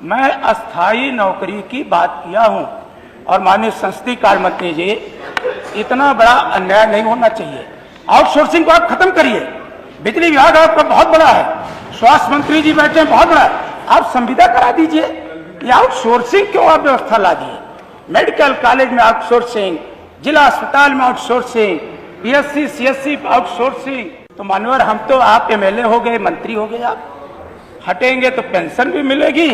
मैं अस्थाई नौकरी की बात किया हूं। और माननीय संसदीय कार्य मंत्री जी, इतना बड़ा अन्याय नहीं होना चाहिए। आउटसोर्सिंग को आप खत्म करिए। बिजली विभाग आपका बहुत बड़ा है, स्वास्थ्य मंत्री जी बैठे हैं बहुत बड़ा है, आप संविदा करा दीजिए। ये आउटसोर्सिंग क्यों आप व्यवस्था ला दिए? मेडिकल कॉलेज में आउटसोर्सिंग, जिला अस्पताल में आउटसोर्सिंग, पीएससी सीएससी आउटसोर्सिंग। तो मानवर, हम तो आप एमएलए हो गए, मंत्री हो गए, आप हटेंगे तो पेंशन भी मिलेगी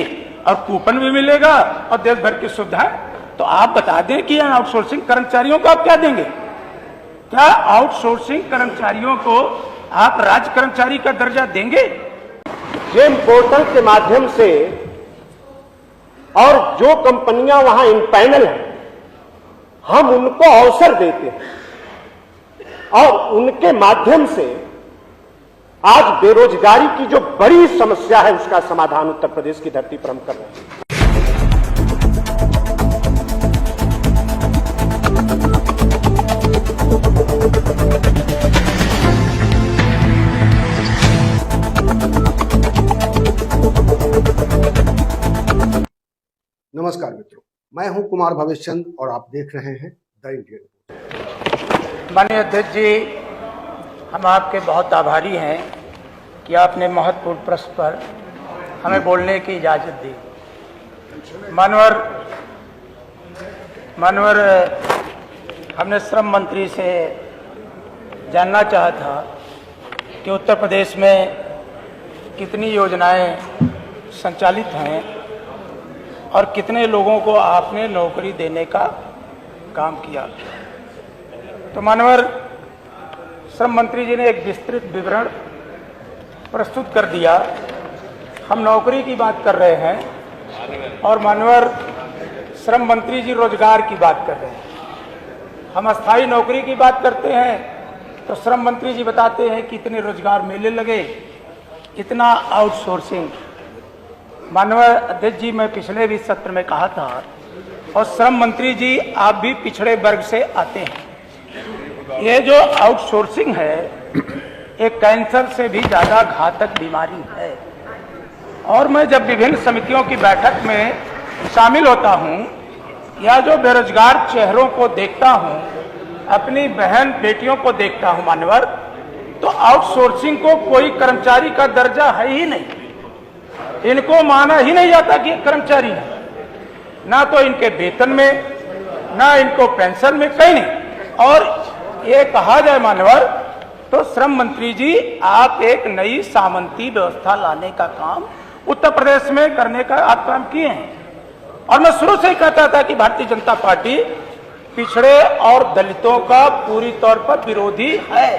और कूपन भी मिलेगा और देश भर की सुविधाएं। तो आप बता दें कि आउटसोर्सिंग कर्मचारियों को आप क्या देंगे? क्या आउटसोर्सिंग कर्मचारियों को आप राज्य कर्मचारी का दर्जा देंगे? जेम पोर्टल के माध्यम से और जो कंपनियां वहां इन पैनल हैं, हम उनको अवसर देते हैं और उनके माध्यम से आज बेरोजगारी की जो बड़ी समस्या है उसका समाधान उत्तर प्रदेश की धरती पर हम कर रहे हैं। नमस्कार मित्रों, मैं हूं कुमार भवेश चंद और आप देख रहे हैं द इंडियन रिपोर्टर। माननीय अध्यक्ष जी, हम आपके बहुत आभारी हैं कि आपने महत्वपूर्ण प्रश्न पर हमें बोलने की इजाज़त दी। मानवर, हमने श्रम मंत्री से जानना चाहा था कि उत्तर प्रदेश में कितनी योजनाएं संचालित हैं और कितने लोगों को आपने नौकरी देने का काम किया। तो मानवर, श्रम मंत्री जी ने एक विस्तृत विवरण प्रस्तुत कर दिया। हम नौकरी की बात कर रहे हैं और मानवर, श्रम मंत्री जी रोजगार की बात कर रहे हैं। हम अस्थाई नौकरी की बात करते हैं तो श्रम मंत्री जी बताते हैं कि इतने रोजगार मेले लगे, इतना आउटसोर्सिंग। माननीय अध्यक्ष जी, मैं पिछले भी सत्र में कहा था, और श्रम मंत्री जी आप भी पिछड़े वर्ग से आते हैं। ये जो आउटसोर्सिंग है, एक कैंसर से भी ज़्यादा घातक बीमारी है। और मैं जब विभिन्न समितियों की बैठक में शामिल होता हूँ या जो बेरोजगार चेहरों को देखता हूँ, अपनी बहन बेटियों को देखता हूँ मानवर, तो आउटसोर्सिंग को कोई कर्मचारी का दर्जा है ही नहीं। इनको माना ही नहीं जाता कि कर्मचारी है, ना तो इनके वेतन में, ना इनको पेंशन में, कहीं नहीं। और ये कहा जाए मानवर, तो श्रम मंत्री जी आप एक नई सामंती व्यवस्था लाने का काम उत्तर प्रदेश में करने का आप काम किए हैं। और मैं शुरू से ही कहता था कि भारतीय जनता पार्टी पिछड़े और दलितों का पूरी तौर पर विरोधी है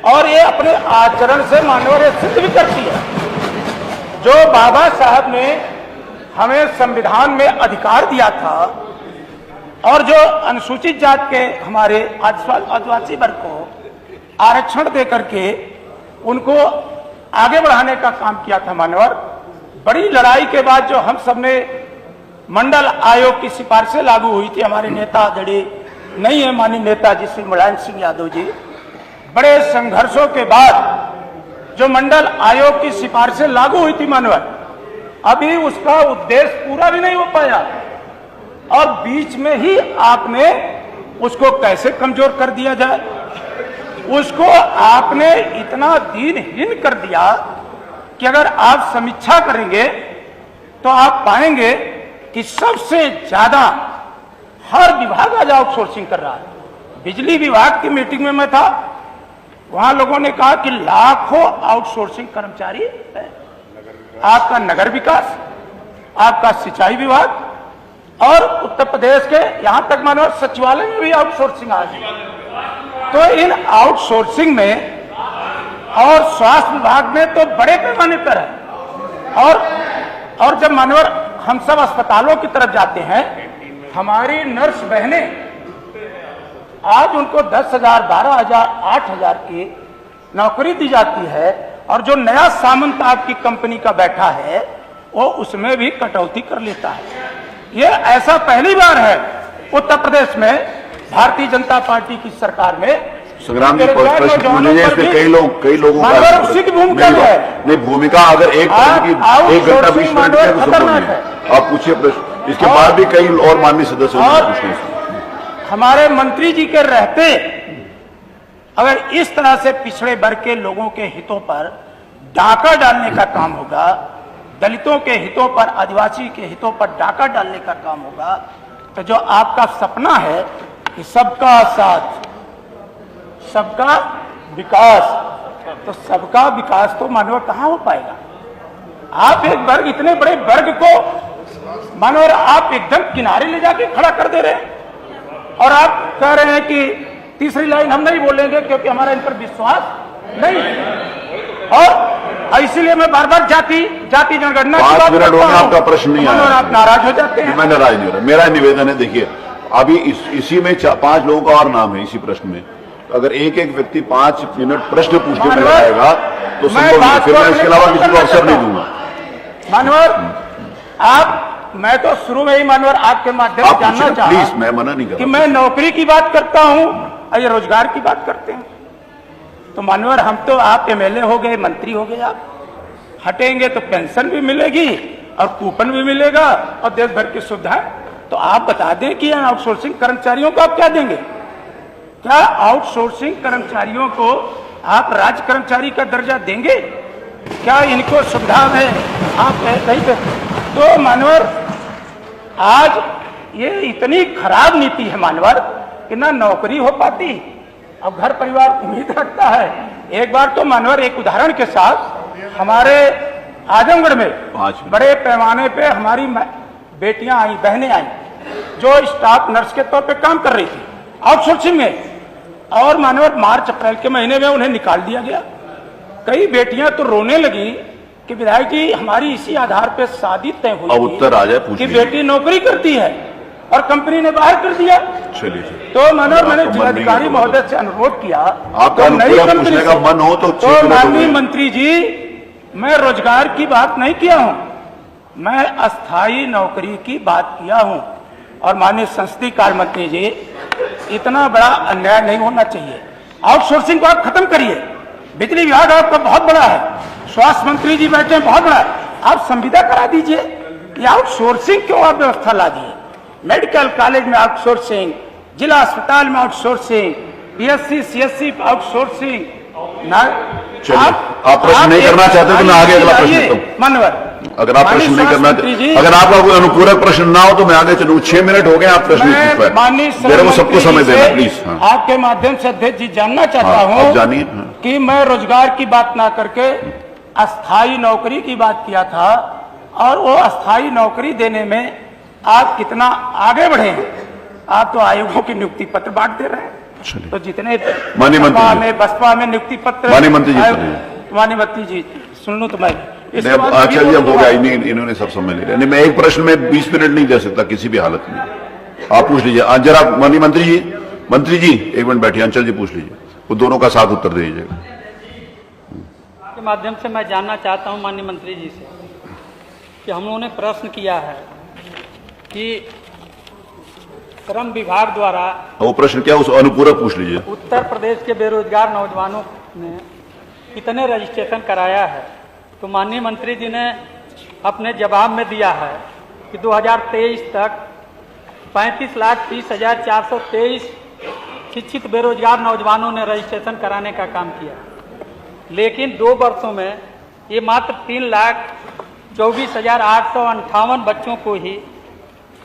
और ये अपने आचरण से मानवर ये सिद्ध भी करती है। जो बाबा साहब ने हमें संविधान में अधिकार दिया था और जो अनुसूचित जात के हमारे आदिवासी वर्ग को आरक्षण देकर के उनको आगे बढ़ाने का काम किया था मानवर, बड़ी लड़ाई के बाद जो हम सबने मंडल आयोग की सिफारिशें लागू हुई थी, हमारे नेता आदरणीय नहीं है माननीय नेताजी श्री मुलायम सिंह यादव जी, बड़े संघर्षों के बाद जो मंडल आयोग की सिफारिशें लागू हुई थी मानवर, अभी उसका उद्देश्य पूरा भी नहीं हो पाया और बीच में ही आपने उसको कैसे कमजोर कर दिया जाए, उसको आपने इतना दीनहीन कर दिया कि अगर आप समीक्षा करेंगे तो आप पाएंगे कि सबसे ज्यादा हर विभाग आज आउटसोर्सिंग कर रहा है। बिजली विभाग की मीटिंग में मैं था, वहां लोगों ने कहा कि लाखों आउटसोर्सिंग कर्मचारी है। आपका नगर विकास, आपका सिंचाई विभाग और उत्तर प्रदेश के यहां तक मानो सचिवालय में भी आउटसोर्सिंग आ गई। तो इन आउटसोर्सिंग में और स्वास्थ्य विभाग में तो बड़े पैमाने पर है। और जब मानवर हम सब अस्पतालों की तरफ जाते हैं, हमारी नर्स बहनें आज उनको 10,000, 12,000, 8,000 की नौकरी दी जाती है और जो नया सामंत आपकी कंपनी का बैठा है वो उसमें भी कटौती कर लेता है। ये ऐसा पहली बार है उत्तर प्रदेश में भारतीय जनता पार्टी की सरकार में संग्राम जी बेरोजगार प्रश्न पूछ नौजवानों लीजिए, पर इसमें भी कई लोगों का मानवर उसी की भूमिका में है। नहीं, भूमिका अगर एक की 1 घंटा 20 मिनट की है तो संभव खतरनाक नहीं है। है। आप पूछिए प्रश्न, इसके बाद भी कई और माननीय सदस्यों ने और पूछे इसमें। हमारे मंत्री जी के रहते अगर इस तरह से पिछड़े वर्ग के लोगों के हितों पर डाका डालने का काम होगा, दलितों के हितों पर, आदिवासी के हितों पर डाका डालने का काम होगा, तो जो आपका सपना है कि सबका साथ सबका विकास, तो सबका विकास तो मानव कहां हो पाएगा। आप एक वर्ग, इतने बड़े वर्ग को मानव आप एकदम किनारे ले जाके खड़ा कर दे रहे हैं और आप कह रहे हैं कि तीसरी लाइन हम नहीं बोलेंगे क्योंकि हमारा इन पर विश्वास नहीं है। और इसीलिए मैं बार बार जाति जनगणना की 5 बात मिनट करता हो गए, हूं। आपका प्रश्न नहीं आया और आप नाराज हो जाते हैं। मैं नाराज नहीं हो रहा, मेरा निवेदन है, देखिए अभी इसी में 5 लोगों का और नाम है इसी प्रश्न में, तो अगर एक एक व्यक्ति 5 मिनट प्रश्न पूछने में लगाएगा तो संभव नहीं, फिर मैं इसके अलावा किसी को अवसर नहीं दूंगा। मानवर मैं तो शुरू में ही मानवर आपके माध्यम से जानना चाहता प्लीज, मैं मना नहीं कर कि रहा मैं नौकरी की बात करता हूं और ये रोजगार की बात करते हैं। तो मानवर हम तो, आप एमएलए हो गए, मंत्री हो गए, आप हटेंगे तो पेंशन भी मिलेगी और कूपन भी मिलेगा और देश भर की सुविधाएं। तो आप बता दें कि आउटसोर्सिंग कर्मचारियों को आप क्या देंगे? क्या आउटसोर्सिंग कर्मचारियों को आप राज्य कर्मचारी का दर्जा देंगे? क्या इनको सुविधा में आप नहीं दे? तो मानवर आज ये इतनी खराब नीति है मानवर कि ना नौकरी हो पाती, अब घर परिवार उम्मीद रखता है। एक बार तो मानवर एक उदाहरण के साथ हमारे आजमगढ़ में बड़े पैमाने पे हमारी बेटियां आई, बहनें आई जो स्टाफ नर्स के तौर पे काम कर रही थी आउटसोर्सिंग में, और मानवर मार्च अप्रैल के महीने में उन्हें निकाल दिया गया। कई बेटियां तो रोने लगी कि विधायक जी हमारी इसी आधार पे शादी तय हुई अब उत्तर आ जाए, पूछ कि लीजिए। बेटी नौकरी करती है और कंपनी ने बाहर कर दिया। चलिए तो मानव मैंने जिलाधिकारी महोदय से अनुरोध किया, आपका तो नई अनुकूल कंपनी पूछने का से- मन हो तो तो 6 मिनट हो माननीय गए। मंत्री जी, मैं रोजगार की बात नहीं किया हूं, मैं अस्थायी नौकरी की बात किया हूं। और माननीय संसदीय कार्य मंत्री जी, इतना बड़ा अन्याय नहीं होना चाहिए। आउटसोर्सिंग को आप खत्म करिए। बिजली विभाग आपका बहुत बड़ा है, स्वास्थ्य मंत्री जी बैठे हैं, बहुत बड़ा है, आप संविदा करा दीजिए। ये आउटसोर्सिंग क्यों आप व्यवस्था ला दिए? मेडिकल कॉलेज में आउटसोर्सिंग, जिला अस्पताल में आउटसोर्सिंग, पीएससी सीएससी आउटसोर्सिंग। चलिए, आप प्रश्न नहीं करना चाहते तो मैं आगे अगला प्रश्न लेता हूं। मानवर, अगर आप प्रश्न नहीं करना, मंत्री जी, अगर आपका कोई अनुपूरक प्रश्न ना हो तो मैं आगे चलूं। 6 मिनट हो गए, आप प्रश्न नहीं पूछ माननीय पाए, मेरे को सबको समय देना प्लीज। हाँ, आपके माध्यम से अध्यक्ष जी जानना चाहता हाँ, हूं आप जानिए। हाँ। कि मैं रोजगार की बात ना करके अस्थाई नौकरी की बात किया था, और वो अस्थाई नौकरी देने में आप कितना आगे बढ़े हैं। आप तो आयोगों की नियुक्ति पत्र बांट दे रहे हैं, तो जितने माननीय मंत्री जी, बसपा में नियुक्ति पत्र, माननीय मंत्री जी, माननीय मंत्री जी सुन लो तो मैं नहीं, अच्छा जी, अब हो गया, इन्होंने सब समय ले लिया। नहीं, मैं एक प्रश्न में 20 मिनट नहीं दे सकता किसी भी हालत में। आप पूछ लीजिए जरा, माननीय मंत्री जी 1 मिनट बैठिए, अंचल जी पूछ लीजिए, वो दोनों का साथ उत्तर दे दीजिएगा। के माध्यम से मैं जानना चाहता हूं माननीय मंत्री जी से कि हम लोगों ने प्रश्न किया है कि श्रम विभाग द्वारा वो प्रश्न क्या, उस अनुपूरक पूछ लीजिए। उत्तर प्रदेश के बेरोजगार नौजवानों ने कितने रजिस्ट्रेशन कराया है? तो माननीय मंत्री जी ने अपने जवाब में दिया है कि 2023 तक 35,30,423 शिक्षित बेरोजगार नौजवानों ने रजिस्ट्रेशन कराने का काम किया, लेकिन 2 वर्षों में ये मात्र 3,24,858 बच्चों को ही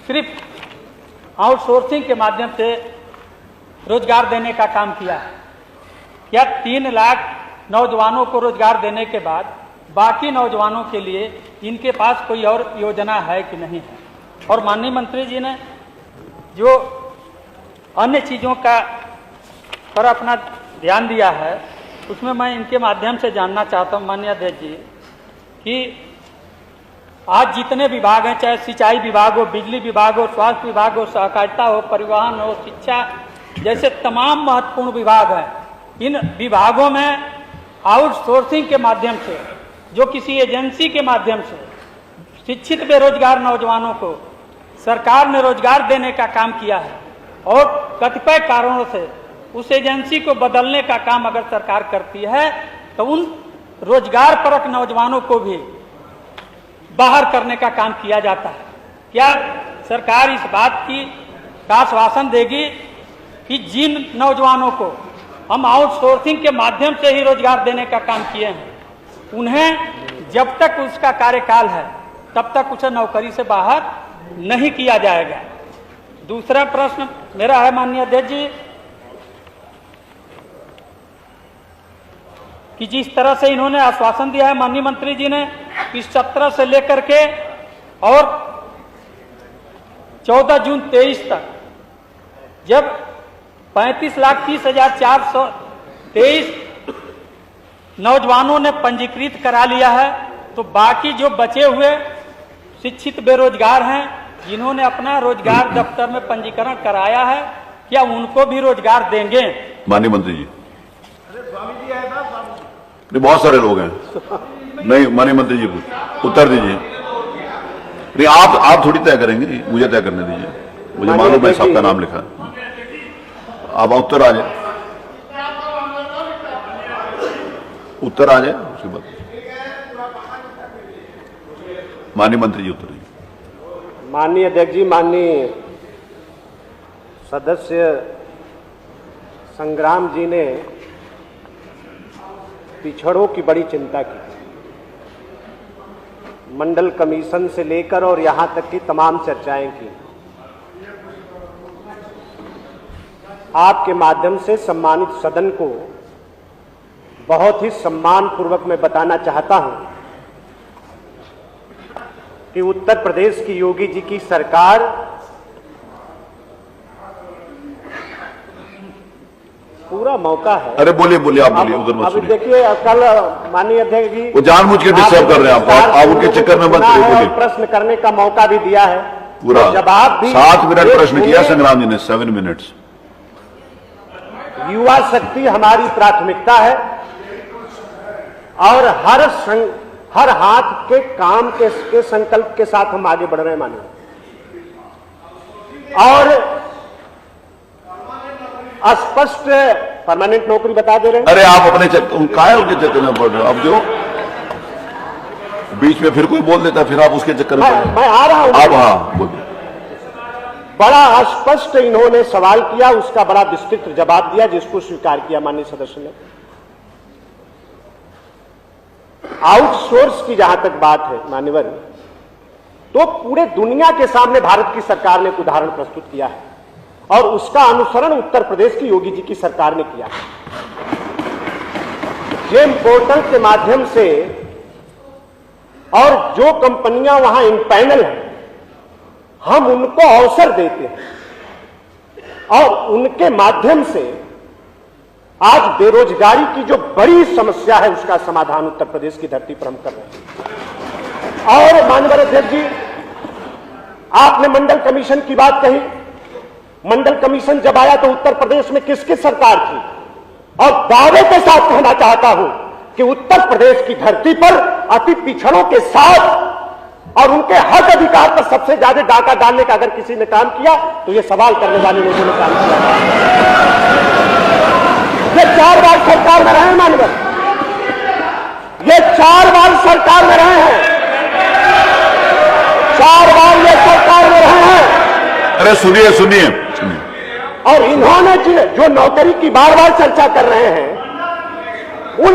सिर्फ आउटसोर्सिंग के माध्यम से रोजगार देने का काम किया है। या 3 लाख नौजवानों को रोजगार देने के बाद बाकी नौजवानों के लिए इनके पास कोई और योजना है कि नहीं है? और माननीय मंत्री जी ने जो अन्य चीज़ों का पर अपना ध्यान दिया है, उसमें मैं इनके माध्यम से जानना चाहता हूँ माननीय अध्यक्ष जी कि आज जितने विभाग हैं, चाहे सिंचाई विभाग हो, बिजली विभाग हो, स्वास्थ्य विभाग हो, सहकारिता हो, परिवहन हो, शिक्षा जैसे तमाम महत्वपूर्ण विभाग हैं, इन विभागों में आउटसोर्सिंग के माध्यम से, जो किसी एजेंसी के माध्यम से शिक्षित बेरोजगार नौजवानों को सरकार ने रोजगार देने का काम किया है, और कतिपय कारणों से उस एजेंसी को बदलने का काम अगर सरकार करती है तो उन रोजगार परक नौजवानों को भी बाहर करने का काम किया जाता है। क्या सरकार इस बात का आश्वासन देगी कि जिन नौजवानों को हम आउटसोर्सिंग के माध्यम से ही रोजगार देने का काम किए हैं, उन्हें जब तक उसका कार्यकाल है तब तक उसे नौकरी से बाहर नहीं किया जाएगा। दूसरा प्रश्न मेरा है माननीय अध्यक्ष जी कि जिस तरह से इन्होंने आश्वासन दिया है माननीय मंत्री जी ने कि 17 से लेकर के और 14 जून 23 तक जब 35,30,423 नौजवानों ने पंजीकृत करा लिया है तो बाकी जो बचे हुए शिक्षित बेरोजगार हैं जिन्होंने अपना रोजगार दफ्तर में पंजीकरण कराया है, क्या उनको भी रोजगार देंगे? माननीय मंत्री जी, नहीं बहुत सारे लोग हैं। नहीं माननीय मंत्री जी उत्तर दीजिए। नहीं आप थोड़ी तय करेंगे, मुझे तय करने दीजिए, मुझे मालूम है सबका नाम लिखा है। आप उत्तर आ जाए, उत्तर आ जाए उसके बाद माननीय मंत्री जी उत्तर दीजिए। माननीय अध्यक्ष जी, माननीय सदस्य संग्राम जी ने पिछड़ों की बड़ी चिंता की, मंडल कमीशन से लेकर और यहां तक की तमाम चर्चाएं की। आपके माध्यम से सम्मानित सदन को बहुत ही सम्मानपूर्वक मैं बताना चाहता हूं कि उत्तर प्रदेश की योगी जी की सरकार पूरा मौका है। अरे बोलिए बोलिए, आप बोलिए, उधर मत अभी सुनिए। देखिए कल माननीय अध्यक्ष जी वो जानबूझ के डिस्टर्ब कर रहे हैं आपको, आप उनके चक्कर में मत पड़िए। बोलिए। प्रश्न करने का मौका भी दिया है, पूरा तो जवाब भी 7 मिनट प्रश्न किया संग्राम जी ने, 7 मिनट्स। युवा शक्ति हमारी प्राथमिकता है और हर हाथ के काम के संकल्प के साथ हम आगे बढ़ रहे हैं माननीय। और स्पष्ट परमानेंट नौकरी बता दे रहे हैं। अरे आप अपने काहे उनके चक्कर में पड़ रहे हो? अब जो बीच में फिर कोई बोल देता फिर आप उसके चक्कर में पड़ रहे हो। मैं आ रहा हूं। अब हाँ बोलिए। बड़ा स्पष्ट इन्होंने सवाल किया, उसका बड़ा विस्तृत जवाब दिया जिसको स्वीकार किया माननीय सदस्य ने। आउटसोर्स की जहां तक बात है मान्यवर, तो पूरे दुनिया के सामने भारत की सरकार ने एक उदाहरण प्रस्तुत किया है और उसका अनुसरण उत्तर प्रदेश की योगी जी की सरकार ने किया। जेम पोर्टल के माध्यम से और जो कंपनियां वहां इनपैनल हैं, हम उनको अवसर देते हैं और उनके माध्यम से आज बेरोजगारी की जो बड़ी समस्या है उसका समाधान उत्तर प्रदेश की धरती पर हम कर रहे हैं। और माननीय अध्यक्ष जी, आपने मंडल कमीशन की बात कही। मंडल कमीशन जब आया तो उत्तर प्रदेश में किसकी सरकार थी? और दावे के साथ कहना चाहता हूं कि उत्तर प्रदेश की धरती पर अति पिछड़ों के साथ और उनके हक अधिकार पर सबसे ज्यादा डाका डालने का अगर किसी ने काम किया तो ये सवाल करने वाले लोगों ने काम किया। ये 4 बार सरकार में रहे हैं माननीय, ये 4 बार सरकार में रहे हैं, 4 बार ये सरकार में रहे हैं। अरे सुनिए सुनिए सुनिए। और इन्होंने जो नौकरी की बार बार चर्चा कर रहे हैं, उन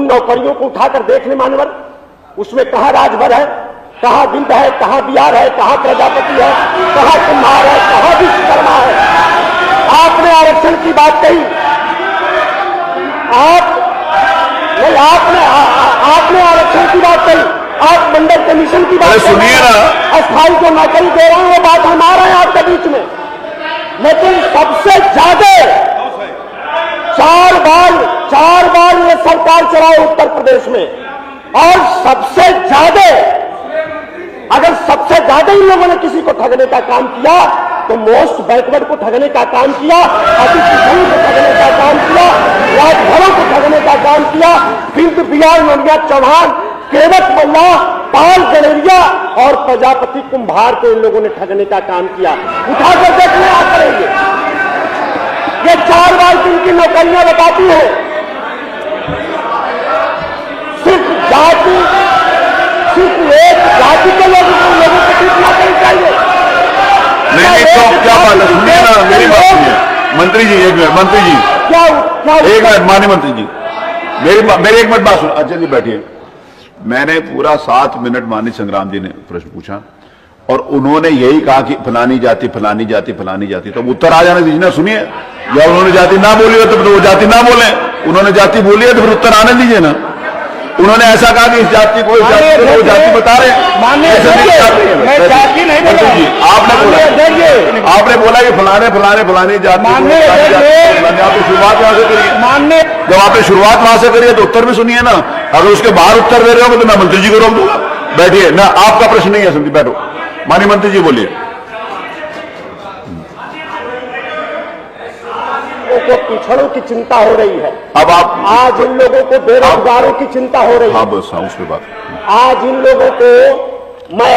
नौकरियों को उठाकर देख ले मानवर, उसमें कहां राजभर है, कहां बिंद है, कहां बिहार है, कहां प्रजापति है, कहां कुम्हार है, कहां विश्वकर्मा है। आपने आरक्षण की बात कही, आपने आरक्षण की बात कही, आप मंडल कमीशन की बात सुनिए ना, अस्थायी जो नौकरी दे रहे हैं वो बात हम आ रहे हैं आपके बीच में। लेकिन सबसे ज्यादा 4 बार ये सरकार चलाए उत्तर प्रदेश में, और सबसे ज्यादा अगर सबसे ज्यादा इन लोगों ने किसी को ठगने का काम किया तो मोस्ट बैकवर्ड को ठगने का काम किया, अति पिछड़ों को ठगने का काम किया, राजभरों को ठगने का काम किया। बिंद बिहार नोनिया चौहान, केवट मल्ला, पाल गणेरिया और प्रजापति कुंभार को इन लोगों ने ठगने का काम किया। उठाकर देखने आ करेंगे, ये 4 बार की इनकी नौकरियां बताती है। सिर्फ एक जाति के लोगों को ठीक ना करनी चाहिए। नहीं तो क्या बात है, सुनिए ना मेरी बात सुनिए। मंत्री जी एक मिनट, मंत्री जी क्या एक मिनट, माननीय मंत्री जी मेरी एक मिनट बात सुन। अच्छा जी बैठिए। मैंने पूरा 7 मिनट माननीय संग्राम जी ने प्रश्न पूछा और उन्होंने यही कहा कि फलानी जाति फलानी जाति फलानी जाति, तो उत्तर आ जाने दीजिए ना। सुनिए, या उन्होंने जाति ना बोली हो तो वो जाति ना बोले, उन्होंने जाति बोली है तो फिर उत्तर आने दीजिए ना। उन्होंने ऐसा कहा कि इस जाति को इस जाति को वो जाति बता रहे हैं, आपने बोला कि फलाने फलाने फलानी जाति, आपने शुरुआत वहां से करिए। जब आपने शुरुआत वहां से करिए तो उत्तर भी सुनिए ना। अगर उसके बाहर उत्तर दे रहे हो तो मैं मंत्री जी को रोक दूंगा। बैठिए ना, आपका प्रश्न नहीं है समझी, बैठो। माननीय मंत्री जी बोलिए। को पिछड़ों की चिंता हो रही है। अब आप आज इन लोगों को बेरोजगारों की चिंता हो रही है। हाँ बस, हाँ उस पर बात। आज इन लोगों को मैं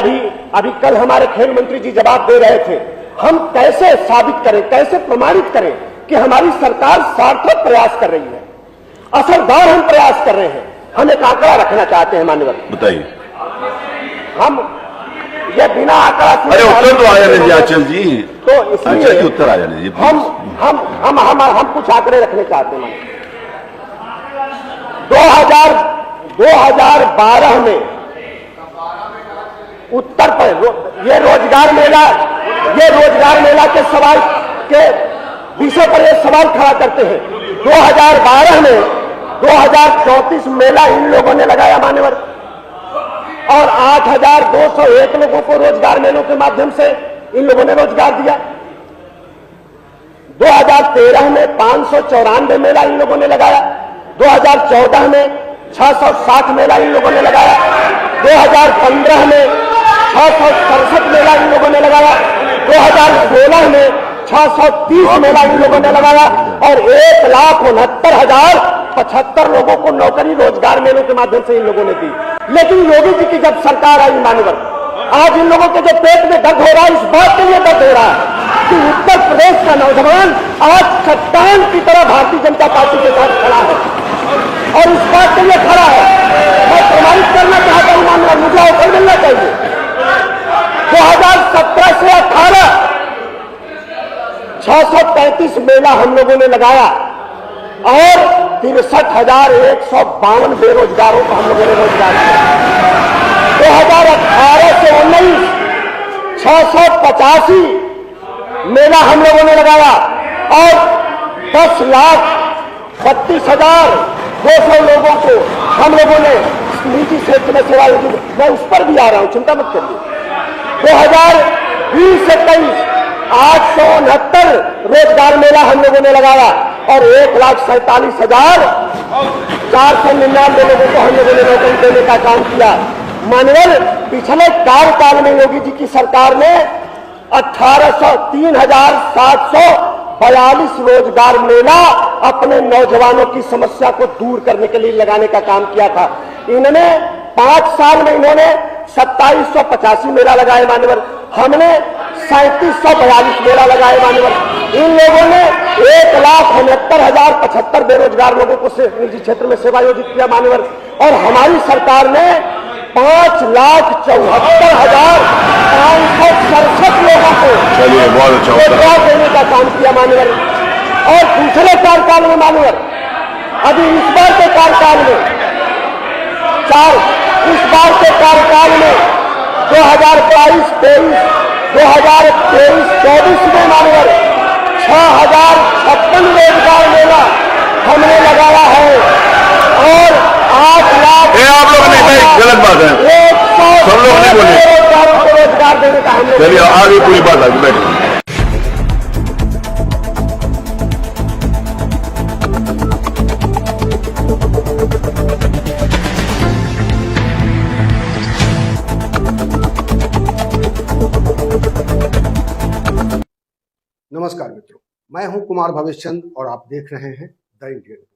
अभी कल हमारे खेल मंत्री जी जवाब दे रहे थे, हम कैसे साबित करें, कैसे प्रमाणित करें कि हमारी सरकार सार्थक प्रयास कर रही है, असरदार हम प्रयास कर रहे हैं। हम एक आंकड़ा रखना चाहते हैं मान्यवर, बताइए। हम ये बिना आंकड़ा अरे उत्तर तो आ जाने दीजिए आचल जी, तो अच्छा इसलिए जी उत्तर आ जाने दीजिए। हम कुछ आंकड़े रखने चाहते हैं। 2012 में उत्तर पर ये रोजगार मेला के सवाल के विषय पर ये सवाल खड़ा करते हैं। 2012 में 2034 मेला इन लोगों ने लगाया मान्यवर, और 8,201 लोगों को रोजगार मेलों के माध्यम से इन लोगों ने रोजगार दिया। 2013 में 594 मेला इन लोगों ने लगाया। 2014 में 660 मेला इन लोगों ने लगाया। 2015 में 667 मेला इन लोगों ने लगाया। 2016 में 630 मेला इन लोगों ने लगाया और 1,69,075 लोगों को नौकरी रोजगार मेलों के माध्यम से इन लोगों ने दी। लेकिन योगी जी की जब सरकार आई मान्यवर, आज इन लोगों के जो पेट में दर्द हो रहा है, इस बात के लिए दर्द हो रहा है कि उत्तर प्रदेश का नौजवान आज चट्टान की तरह भारतीय जनता पार्टी के साथ खड़ा है और इस बात के लिए खड़ा है। मैं प्रमाणित करना चाहता हूं मान्यवर, मुझे अवसर मिलना चाहिए। 2017 से 18 635 मेला हम लोगों ने लगाया और 63,152 बेरोजगारों को हम लोगों ने रोजगार दिया। 2018 से 19 685 मेला हम लोगों ने लगाया और 10,32,200 लोगों को हम लोगों ने निजी क्षेत्र में सेवा दी। मैं उस पर भी आ रहा हूं, चिंता मत करिए। 2020 से 23 869 रोजगार मेला हम लोगों ने लगाया और 1,47,499 लोगों को हम लोगों ने नौकरी देने का काम किया। मानवर पिछले कार्यकाल में योगी जी की सरकार ने 3,742 रोजगार मेला अपने नौजवानों की समस्या को दूर करने के लिए लगाने का काम किया था। इन्होंने 5 साल में इन्होंने 2785 मेला लगाए मान्यवर, हमने 3742 मेला लगाए मान्यवर। इन लोगों ने 1,69,075 बेरोजगार लोगों को निजी क्षेत्र में सेवायोजित किया मान्यवर, और हमारी सरकार ने 5,74,567 लोगों को रोजगार देने का काम किया मान्यवर। और दूसरे कार्यकाल में मान्यवर, अभी इस बार के कार्यकाल में 2022-23, 2023-24 में मान्यवर 6,056 रोजगार मेला हमने लगाया है और 8 लाख आप लोग नहीं, गलत बात है, सब लोग नहीं बोले। बेरोजगारों को रोजगार देने का हमने। चलिए आगे पूरी बात आगे बैठे। नमस्कार मित्रों, मैं हूं कुमार भवेश चंद और आप देख रहे हैं द इंडियन।